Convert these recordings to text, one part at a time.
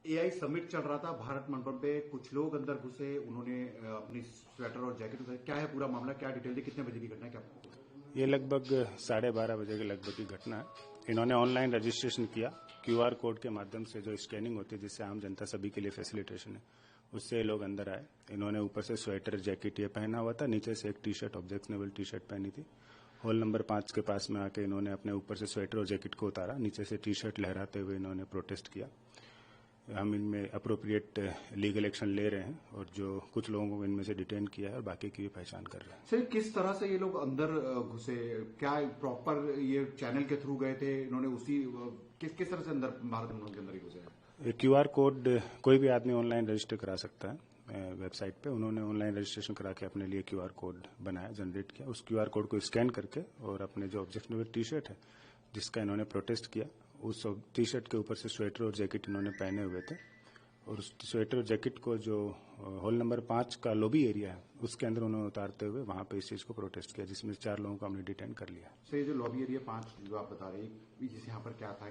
AI summit चल रहा था भारत मंडपम पे, कुछ लोग अंदर घुसे, उन्होंने अपनी स्वेटर और जैकेट उतारी। क्या है पूरा मामला, क्या डिटेल है, कितने बजे की घटना है, क्या? ये लगभग 12:30 बजे के लगभग की घटना है। इन्होंने ऑनलाइन रजिस्ट्रेशन किया, क्यूआर कोड के माध्यम से जो स्कैनिंग होती है जिससे आम जनता सभी के लिए फैसिलिटेशन है, उससे लोग अंदर आए। इन्होंने ऊपर से स्वेटर जैकेट ये पहना हुआ था, नीचे से एक T shirt, objectionable T shirt पहनी थी। हॉल नंबर 5 के पास में आके इन्होंने अपने ऊपर से स्वेटर और जैकेट को उतारा, नीचे से टी शर्ट लहराते हुए इन्होंने प्रोटेस्ट किया। हम इनमें अप्रोप्रिएट लीगल एक्शन ले रहे हैं और जो कुछ लोगों को इनमें से डिटेन किया है और बाकी की भी पहचान कर रहे हैं। सर, किस तरह से ये लोग अंदर घुसे, क्या प्रॉपर ये चैनल के थ्रू गए थे? इन्होंने उसी किस तरह से अंदर भारत मंडपम के अंदर ही घुसे? क्यूआर कोड कोई भी आदमी ऑनलाइन रजिस्टर करा सकता है वेबसाइट पे। उन्होंने ऑनलाइन रजिस्ट्रेशन करा के अपने लिए क्यूआर कोड बनाया, जनरेट किया। उस क्यूआर कोड को स्कैन करके और अपने जो ऑब्जेक्शनेबल टी शर्ट है जिसका इन्होंने प्रोटेस्ट किया, उस टी शर्ट के ऊपर से स्वेटर और जैकेट इन्होंने पहने हुए थे और उस स्वेटर और जैकेट को जो हॉल नंबर 5 का लॉबी एरिया है उसके अंदर उन्होंने उतारते हुए वहां पे इस चीज को प्रोटेस्ट किया, जिसमें 4 लोगों को हमने डिटेन कर लिया। सर, ये जो लॉबी एरिया 5 जो आप बता रहे हैं, जिस यहाँ पर क्या था,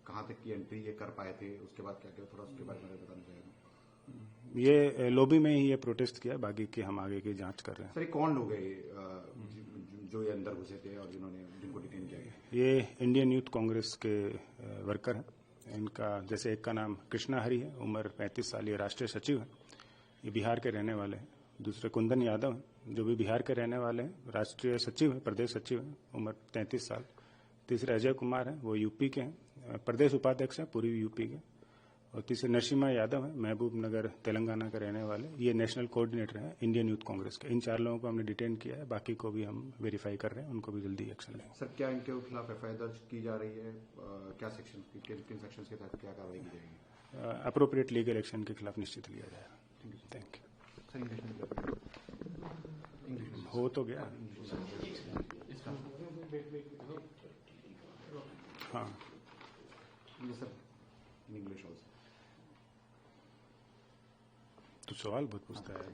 कहाँ तक की एंट्री ये कर पाए थे, उसके बाद क्या क्या, थोड़ा उसके बारे में बताना चाहिए। ये लॉबी में ही ये प्रोटेस्ट किया, बाकी की हम आगे की जांच कर रहे हैं। सर, कौन लोग हैं जो ये अंदर घुसे थे और जिनको डिटेन किया गया? ये इंडियन यूथ कांग्रेस के वर्कर हैं। इनका जैसे एक का नाम कृष्णा हरि है, उम्र 35 साल, ये राष्ट्रीय सचिव है, ये बिहार के रहने वाले हैं। दूसरे कुंदन यादव हैं, जो भी बिहार के रहने वाले हैं, राष्ट्रीय सचिव है, प्रदेश सचिव है, उम्र 33 साल। तीसरे अजय कुमार है, वो यूपी के हैं, प्रदेश उपाध्यक्ष है पूरी यूपी के। और तीसरे नरसिम्हा यादव है, महबूब नगर तेलंगाना के रहने वाले, ये नेशनल कोऑर्डिनेटर है इंडियन यूथ कांग्रेस के। इन 4 लोगों को हमने डिटेन किया है, बाकी को भी हम वेरीफाई कर रहे हैं, उनको भी जल्दी एक्शन लेंगे। सर, क्या इनके खिलाफ एफआईआर दर्ज की जा रही है? क्या सेक्शन, किन सेक्शन के तहत क्या कार्रवाई की जाएगी? अप्रोप्रिएट लीगल एक्शन के खिलाफ निश्चित लिया जाएगा। Thank you. हो तो गया। हाँ सर, इंग्लिश ऑल्सो। तो सवाल बहुत पूछता है।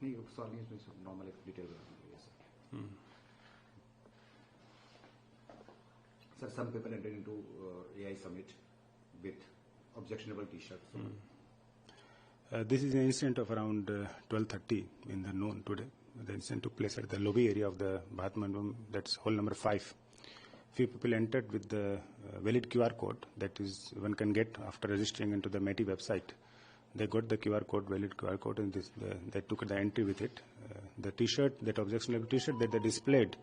नहीं, सवाल नहीं, इसमें normal detail sir, some people entered into AI summit with objectionable t-shirts. This is an incident of around 12:30 in the noon today. The incident took place at the lobby area of the Bharat Mandapam, that's hall number 5. Few people entered with the valid QR code, that is one can get after registering into the METI website. They got the QR code, valid QR code, and they took the entry with it. The T-shirt, that objectionable T-shirt that they displayed,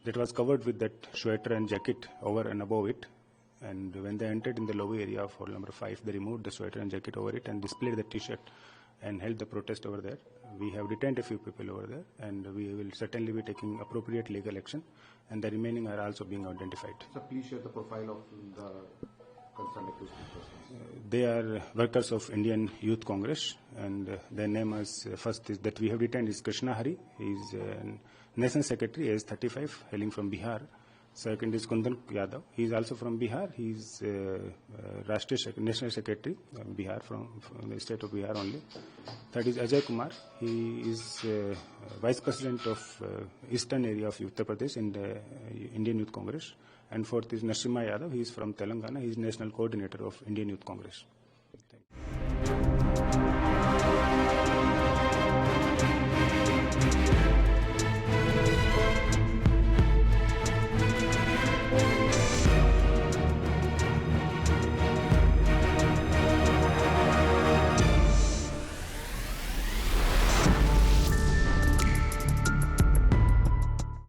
that was covered with that sweater and jacket over and above it. And when they entered in the lobby area of hall number 5, they removed the sweater and jacket over it and displayed the T-shirt and held the protest over there. We have detained a few people over there, and we will certainly be taking appropriate legal action, and the remaining are also being identified. So please share the profile of the concerned accused persons. They are workers of Indian Youth Congress, and their name is, first is that we have detained is Krishna Hari. He is National Secretary, age 35, hailing from Bihar. Second is Kundan Yadav. He is also from Bihar. He is National Secretary, Bihar, from the state of Bihar only. Third is Ajay Kumar. He is Vice President of Eastern area of Uttar Pradesh in the Indian Youth Congress. And fourth is Narasimha Yadav. He is from Telangana. He is National Coordinator of Indian Youth Congress. Thank you.